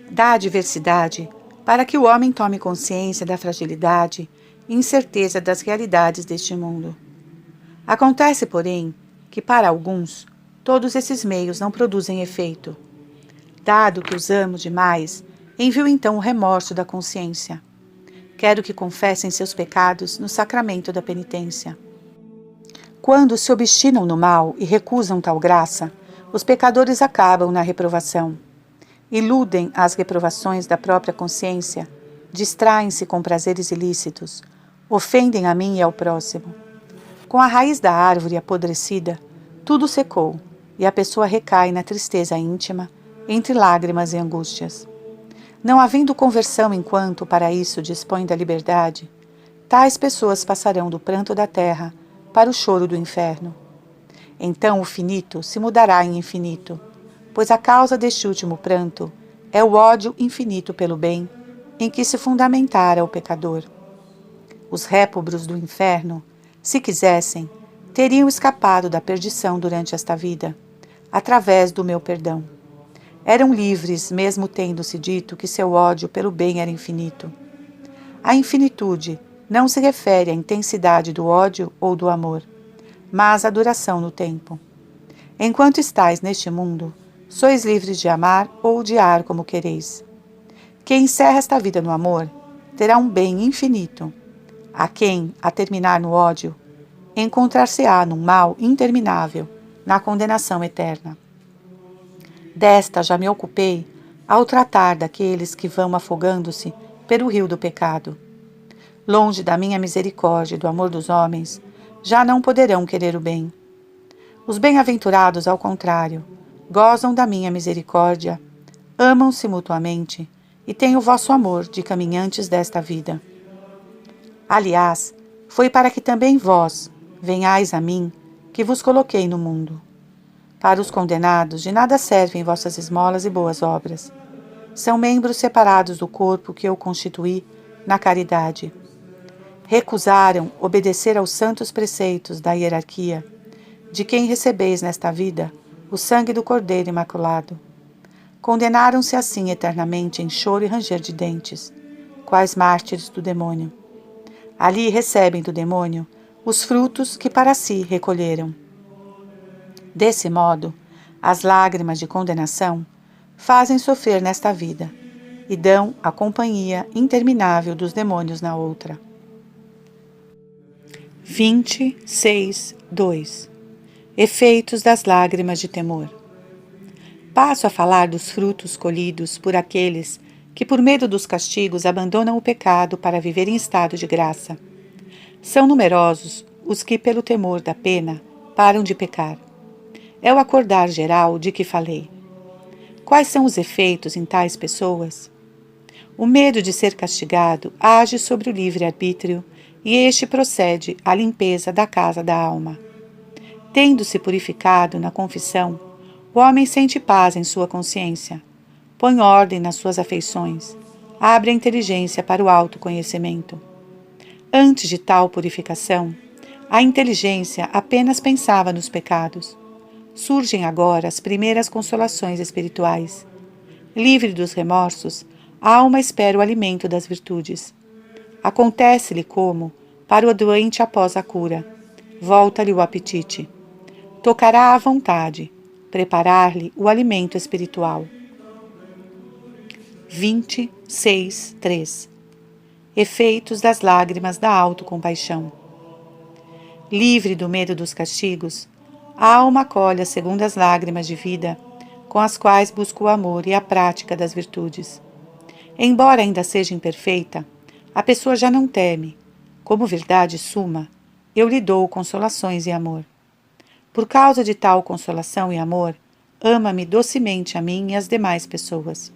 da adversidade, para que o homem tome consciência da fragilidade e incerteza das realidades deste mundo. Acontece, porém, que para alguns, todos esses meios não produzem efeito. Dado que os amo demais, envio então o remorso da consciência. Quero que confessem seus pecados no sacramento da penitência. Quando se obstinam no mal e recusam tal graça, os pecadores acabam na reprovação. iludem as reprovações da própria consciência, distraem-se com prazeres ilícitos, ofendem a mim e ao próximo. Com a raiz da árvore apodrecida, tudo secou, e a pessoa recai na tristeza íntima, entre lágrimas e angústias. Não havendo conversão enquanto para isso dispõe da liberdade, tais pessoas passarão do pranto da terra para o choro do inferno. Então o finito se mudará em infinito, pois a causa deste último pranto é o ódio infinito pelo bem, em que se fundamentara o pecador. Os répobros do inferno, se quisessem, teriam escapado da perdição durante esta vida, através do meu perdão. Eram livres, mesmo tendo-se dito que seu ódio pelo bem era infinito. A infinitude não se refere à intensidade do ódio ou do amor, mas à duração no tempo. Enquanto estais neste mundo, sois livres de amar ou odiar como quereis. Quem encerra esta vida no amor, terá um bem infinito. A quem, a terminar no ódio, encontrar-se-á num mal interminável, na condenação eterna. Desta já me ocupei ao tratar daqueles que vão afogando-se pelo rio do pecado. Longe da minha misericórdia e do amor dos homens, já não poderão querer o bem. Os bem-aventurados, ao contrário, gozam da minha misericórdia, amam-se mutuamente e têm o vosso amor de caminhantes desta vida. Aliás, foi para que também vós venhais a mim que vos coloquei no mundo. Para os condenados, de nada servem vossas esmolas e boas obras. São membros separados do corpo que eu constituí na caridade. Recusaram obedecer aos santos preceitos da hierarquia, de quem recebeis nesta vida o sangue do Cordeiro Imaculado. Condenaram-se assim eternamente em choro e ranger de dentes, quais mártires do demônio. Ali recebem do demônio os frutos que para si recolheram. Desse modo, as lágrimas de condenação fazem sofrer nesta vida e dão a companhia interminável dos demônios na outra. 26.2 Efeitos das lágrimas de temor. Passo a falar dos frutos colhidos por aqueles que, por medo dos castigos, abandonam o pecado para viver em estado de graça. São numerosos os que, pelo temor da pena, param de pecar. É o acordar geral de que falei. Quais são os efeitos em tais pessoas? O medo de ser castigado age sobre o livre-arbítrio e este procede à limpeza da casa da alma. Tendo-se purificado na confissão, o homem sente paz em sua consciência, põe ordem nas suas afeições, abre a inteligência para o autoconhecimento. Antes de tal purificação, a inteligência apenas pensava nos pecados. Surgem agora as primeiras consolações espirituais. Livre dos remorsos, a alma espera o alimento das virtudes. Acontece-lhe como, para o doente após a cura, volta-lhe o apetite. Tocará à vontade, preparar-lhe o alimento espiritual. 26.3 Efeitos das lágrimas da autocompaixão. Livre do medo dos castigos, a alma acolhe as segundas lágrimas de vida, com as quais busca o amor e a prática das virtudes. Embora ainda seja imperfeita, a pessoa já não teme. Como verdade suma, eu lhe dou consolações e amor. Por causa de tal consolação e amor, ama-me docemente a mim e as demais pessoas.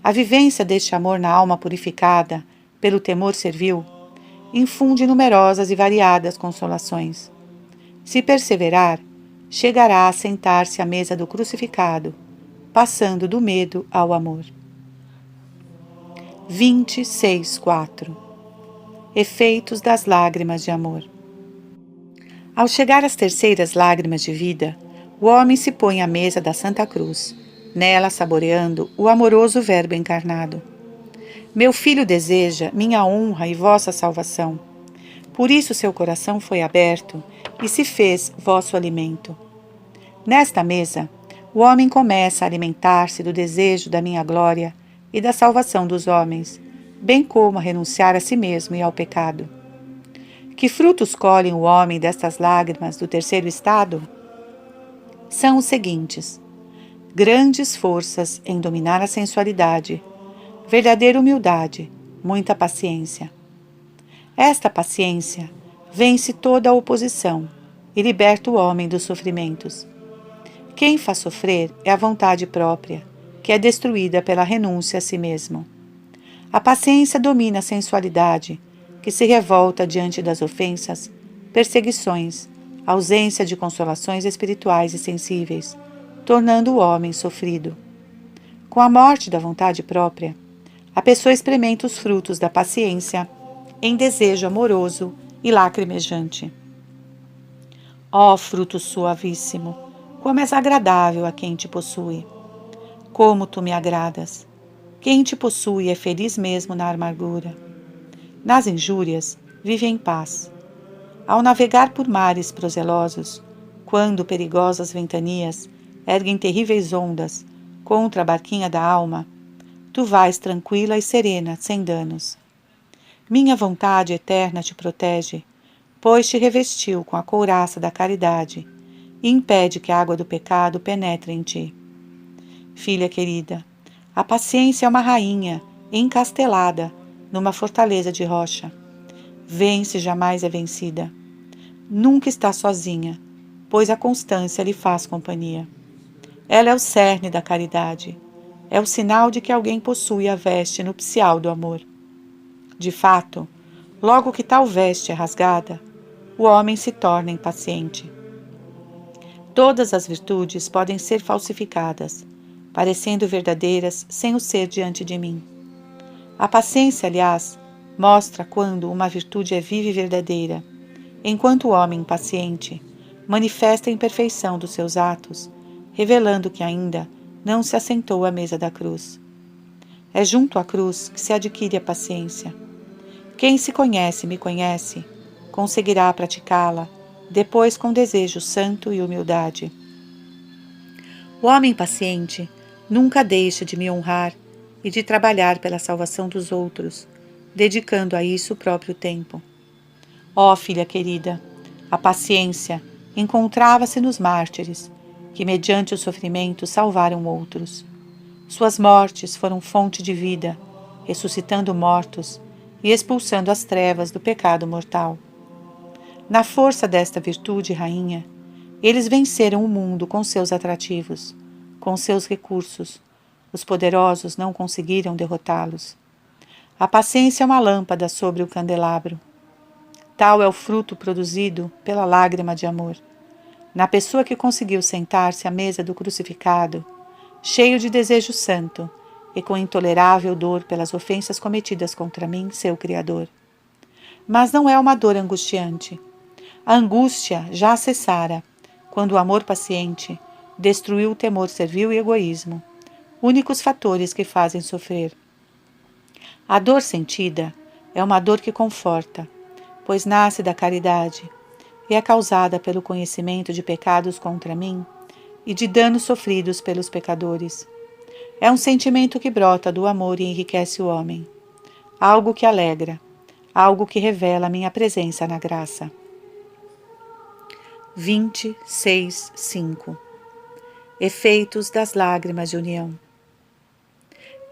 A vivência deste amor na alma purificada, pelo temor servil, infunde numerosas e variadas consolações. Se perseverar, chegará a sentar-se à mesa do crucificado, passando do medo ao amor. 26.4 Efeitos das lágrimas de amor. Ao chegar às terceiras lágrimas de vida, o homem se põe à mesa da Santa Cruz, nela saboreando o amoroso Verbo encarnado. Meu filho deseja minha honra e vossa salvação. Por isso seu coração foi aberto e se fez vosso alimento. Nesta mesa, o homem começa a alimentar-se do desejo da minha glória e da salvação dos homens, bem como a renunciar a si mesmo e ao pecado. Que frutos colhem o homem destas lágrimas do terceiro estado? São os seguintes: grandes forças em dominar a sensualidade, verdadeira humildade, muita paciência. Esta paciência vence toda a oposição e liberta o homem dos sofrimentos. Quem faz sofrer é a vontade própria, que é destruída pela renúncia a si mesmo. A paciência domina a sensualidade, que se revolta diante das ofensas, perseguições, ausência de consolações espirituais e sensíveis, tornando o homem sofrido. Com a morte da vontade própria, a pessoa experimenta os frutos da paciência em desejo amoroso e lacrimejante. Ó fruto suavíssimo, como és agradável a quem te possui! Como tu me agradas! Quem te possui é feliz mesmo na amargura. Nas injúrias, vive em paz. Ao navegar por mares procelosos, quando perigosas ventanias erguem terríveis ondas contra a barquinha da alma, tu vais tranquila e serena, sem danos. Minha vontade eterna te protege, pois te revestiu com a couraça da caridade e impede que a água do pecado penetre em ti. Filha querida, a paciência é uma rainha encastelada numa fortaleza de rocha. Vence, jamais é vencida. Nunca está sozinha, pois a constância lhe faz companhia. Ela é o cerne da caridade. É o sinal de que alguém possui a veste nupcial do amor. De fato, logo que tal veste é rasgada, o homem se torna impaciente. Todas as virtudes podem ser falsificadas, parecendo verdadeiras sem o ser diante de mim. A paciência, aliás, mostra quando uma virtude é viva e verdadeira, enquanto o homem impaciente manifesta a imperfeição dos seus atos, revelando que ainda não se assentou à mesa da cruz. É junto à cruz que se adquire a paciência. Quem se conhece e me conhece, conseguirá praticá-la, depois com desejo santo e humildade. O homem paciente nunca deixa de me honrar e de trabalhar pela salvação dos outros, dedicando a isso o próprio tempo. Ó filha querida, a paciência encontrava-se nos mártires, que mediante o sofrimento salvaram outros. Suas mortes foram fonte de vida, ressuscitando mortos e expulsando as trevas do pecado mortal. Na força desta virtude, rainha, eles venceram o mundo com seus atrativos, com seus recursos. Os poderosos não conseguiram derrotá-los. A paciência é uma lâmpada sobre o candelabro. Tal é o fruto produzido pela lágrima de amor. Na pessoa que conseguiu sentar-se à mesa do crucificado, cheio de desejo santo e com intolerável dor pelas ofensas cometidas contra mim, seu Criador. Mas não é uma dor angustiante. A angústia já cessara, quando o amor paciente destruiu o temor servil e egoísmo, únicos fatores que fazem sofrer. A dor sentida é uma dor que conforta, pois nasce da caridade e é causada pelo conhecimento de pecados contra mim e de danos sofridos pelos pecadores. É um sentimento que brota do amor e enriquece o homem. Algo que alegra, algo que revela minha presença na graça. 26:5 Efeitos das lágrimas de união.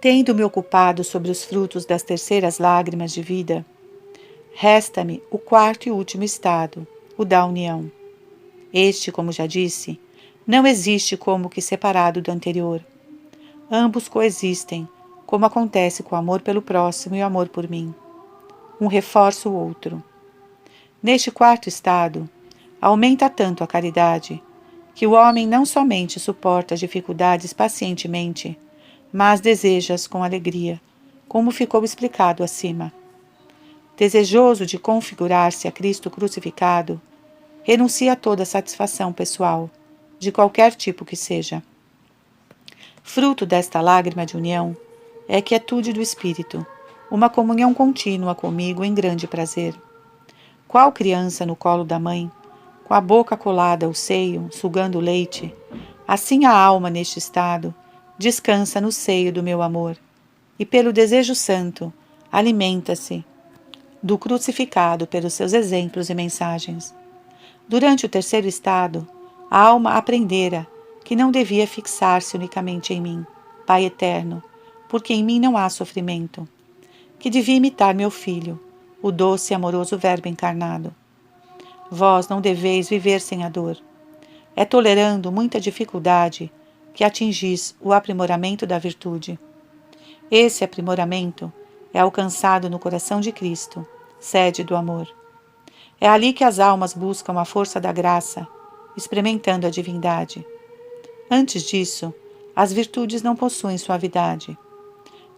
Tendo-me ocupado sobre os frutos das terceiras lágrimas de vida, resta-me o quarto e último estado, o da união. Este, como já disse, não existe como que separado do anterior. Ambos coexistem, como acontece com o amor pelo próximo e o amor por mim. Um reforça o outro. Neste quarto estado, aumenta tanto a caridade, que o homem não somente suporta as dificuldades pacientemente, mas deseja-as com alegria, como ficou explicado acima. Desejoso de configurar-se a Cristo crucificado, renuncia a toda satisfação pessoal, de qualquer tipo que seja. Fruto desta lágrima de união é a quietude do espírito, uma comunhão contínua comigo em grande prazer. Qual criança no colo da mãe, com a boca colada ao seio, sugando o leite, assim a alma neste estado descansa no seio do meu amor, e pelo desejo santo alimenta-se do crucificado pelos seus exemplos e mensagens. Durante o terceiro estado, a alma aprendera que não devia fixar-se unicamente em mim, Pai eterno, porque em mim não há sofrimento, que devia imitar meu Filho, o doce e amoroso Verbo encarnado. Vós não deveis viver sem a dor. É tolerando muita dificuldade que atingis o aprimoramento da virtude. Esse aprimoramento é alcançado no coração de Cristo, sede do amor. É ali que as almas buscam a força da graça, experimentando a divindade. Antes disso, as virtudes não possuem suavidade.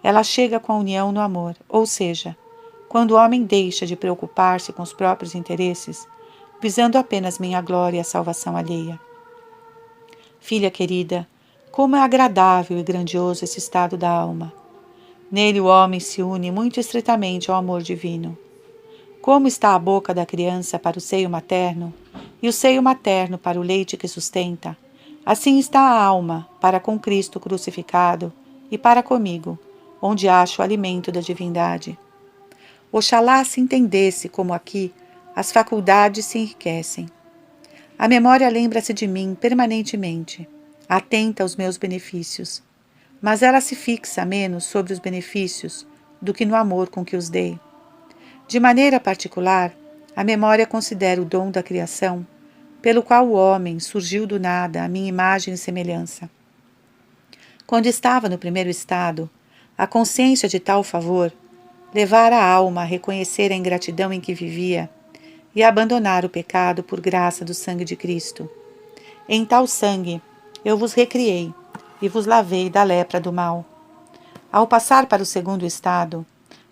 Ela chega com a união no amor, ou seja, quando o homem deixa de preocupar-se com os próprios interesses, visando apenas minha glória e a salvação alheia. Filha querida, como é agradável e grandioso esse estado da alma. Nele o homem se une muito estreitamente ao amor divino. Como está a boca da criança para o seio materno, e o seio materno para o leite que sustenta, assim está a alma para com Cristo crucificado e para comigo, onde acho o alimento da divindade. Oxalá se entendesse como aqui as faculdades se enriquecem. A memória lembra-se de mim permanentemente, atenta aos meus benefícios, mas ela se fixa menos sobre os benefícios do que no amor com que os dei. De maneira particular, a memória considera o dom da criação, pelo qual o homem surgiu do nada à minha imagem e semelhança. Quando estava no primeiro estado, a consciência de tal favor levara a alma a reconhecer a ingratidão em que vivia e a abandonar o pecado por graça do sangue de Cristo. Em tal sangue eu vos recriei e vos lavei da lepra do mal. Ao passar para o segundo estado,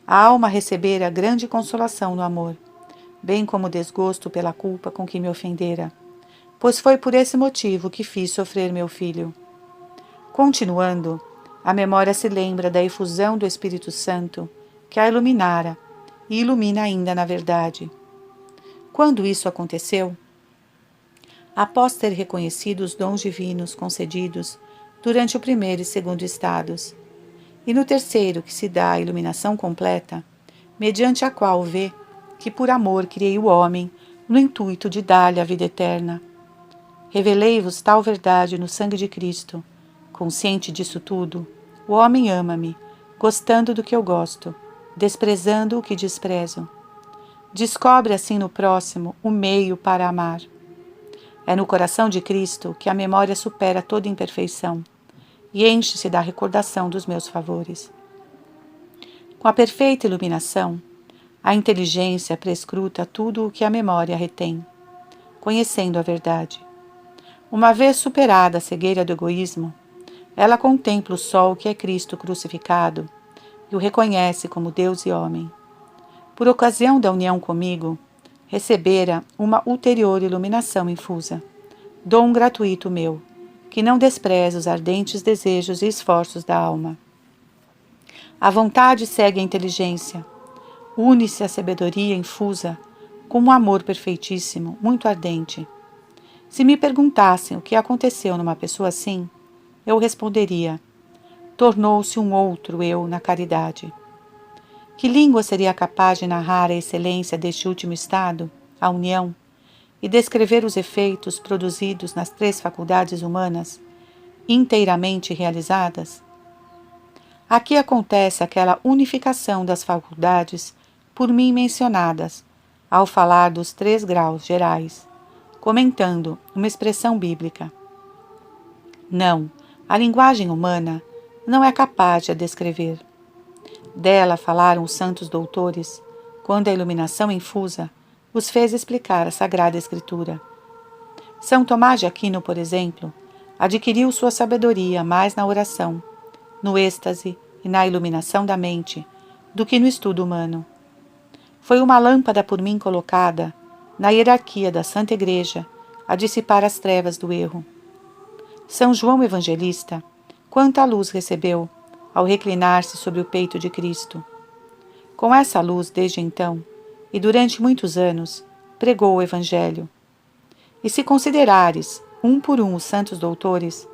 a alma recebera grande consolação no amor, bem como desgosto pela culpa com que me ofendera, pois foi por esse motivo que fiz sofrer meu filho. Continuando, a memória se lembra da efusão do Espírito Santo, que a iluminara e ilumina ainda na verdade. Quando isso aconteceu? Após ter reconhecido os dons divinos concedidos durante o primeiro e segundo estados, e no terceiro que se dá a iluminação completa, mediante a qual vê que por amor criei o homem no intuito de dar-lhe a vida eterna. Revelei-vos tal verdade no sangue de Cristo. Consciente disso tudo, o homem ama-me, gostando do que eu gosto, desprezando o que desprezo. Descobre assim no próximo o meio para amar. É no coração de Cristo que a memória supera toda imperfeição e enche-se da recordação dos meus favores. Com a perfeita iluminação, a inteligência prescruta tudo o que a memória retém, conhecendo a verdade. Uma vez superada a cegueira do egoísmo, ela contempla o sol que é Cristo crucificado e o reconhece como Deus e homem. Por ocasião da união comigo, recebera uma ulterior iluminação infusa, dom gratuito meu, que não despreza os ardentes desejos e esforços da alma. A vontade segue a inteligência, une-se à sabedoria infusa com um amor perfeitíssimo, muito ardente. Se me perguntassem o que aconteceu numa pessoa assim, eu responderia: tornou-se um outro eu na caridade. Que língua seria capaz de narrar a excelência deste último estado, a união, e descrever os efeitos produzidos nas três faculdades humanas, inteiramente realizadas? Aqui acontece aquela unificação das faculdades por mim mencionadas, ao falar dos 3 graus gerais, comentando uma expressão bíblica. Não, a linguagem humana não é capaz de a descrever. Dela falaram os santos doutores, quando a iluminação infusa os fez explicar a Sagrada Escritura. São Tomás de Aquino, por exemplo, adquiriu sua sabedoria mais na oração, no êxtase e na iluminação da mente, do que no estudo humano. Foi uma lâmpada por mim colocada na hierarquia da Santa Igreja a dissipar as trevas do erro. São João Evangelista, quanta luz recebeu ao reclinar-se sobre o peito de Cristo. Com essa luz, desde então, e durante muitos anos, pregou o Evangelho. E se considerares, um por um, os santos doutores,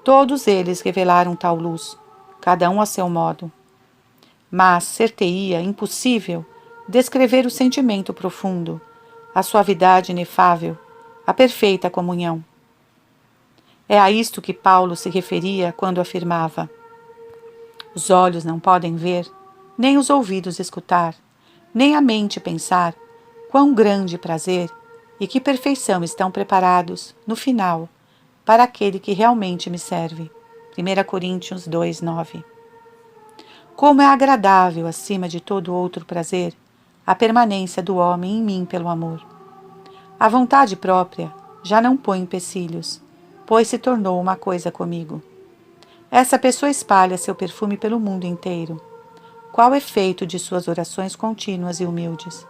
todos eles revelaram tal luz, cada um a seu modo. Mas ser-te-ia impossível descrever o sentimento profundo, a suavidade inefável, a perfeita comunhão. É a isto que Paulo se referia quando afirmava: os olhos não podem ver, nem os ouvidos escutar, nem a mente pensar quão grande prazer e que perfeição estão preparados, no final, para aquele que realmente me serve. 1 Coríntios 2:9. Como é agradável, acima de todo outro prazer, a permanência do homem em mim pelo amor. A vontade própria já não põe empecilhos, pois se tornou uma coisa comigo. Essa pessoa espalha seu perfume pelo mundo inteiro. Qual o efeito de suas orações contínuas e humildes?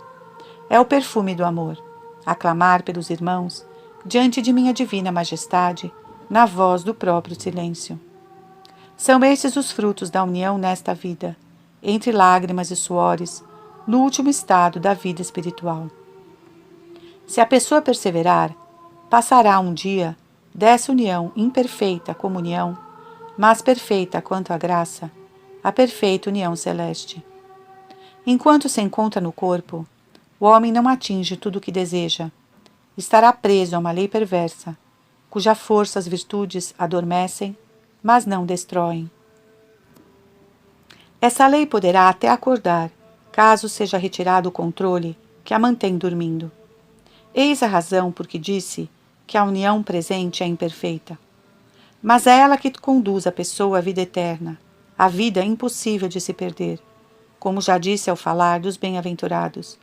É o perfume do amor, a clamar pelos irmãos, diante de minha divina majestade, na voz do próprio silêncio. São esses os frutos da união nesta vida, entre lágrimas e suores, no último estado da vida espiritual. Se a pessoa perseverar, passará um dia dessa união imperfeita comunhão, mas perfeita quanto à graça, a perfeita união celeste. Enquanto se encontra no corpo, o homem não atinge tudo o que deseja. Estará preso a uma lei perversa, cuja força as virtudes adormecem, mas não destroem. Essa lei poderá até acordar, caso seja retirado o controle que a mantém dormindo. Eis a razão por que disse que a união presente é imperfeita. Mas é ela que conduz a pessoa à vida eterna, à vida impossível de se perder, como já disse ao falar dos bem-aventurados,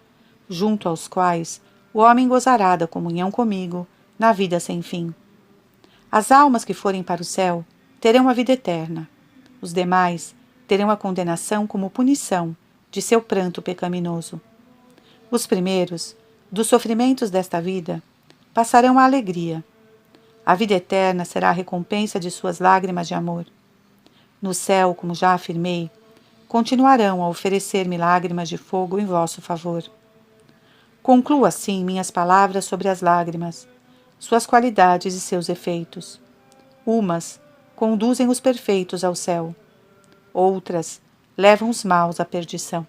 junto aos quais o homem gozará da comunhão comigo na vida sem fim. As almas que forem para o céu terão a vida eterna. Os demais terão a condenação como punição de seu pranto pecaminoso. Os primeiros, dos sofrimentos desta vida, passarão à alegria. A vida eterna será a recompensa de suas lágrimas de amor. No céu, como já afirmei, continuarão a oferecer-me lágrimas de fogo em vosso favor. Concluo assim minhas palavras sobre as lágrimas, suas qualidades e seus efeitos. Umas conduzem os perfeitos ao céu, outras levam os maus à perdição.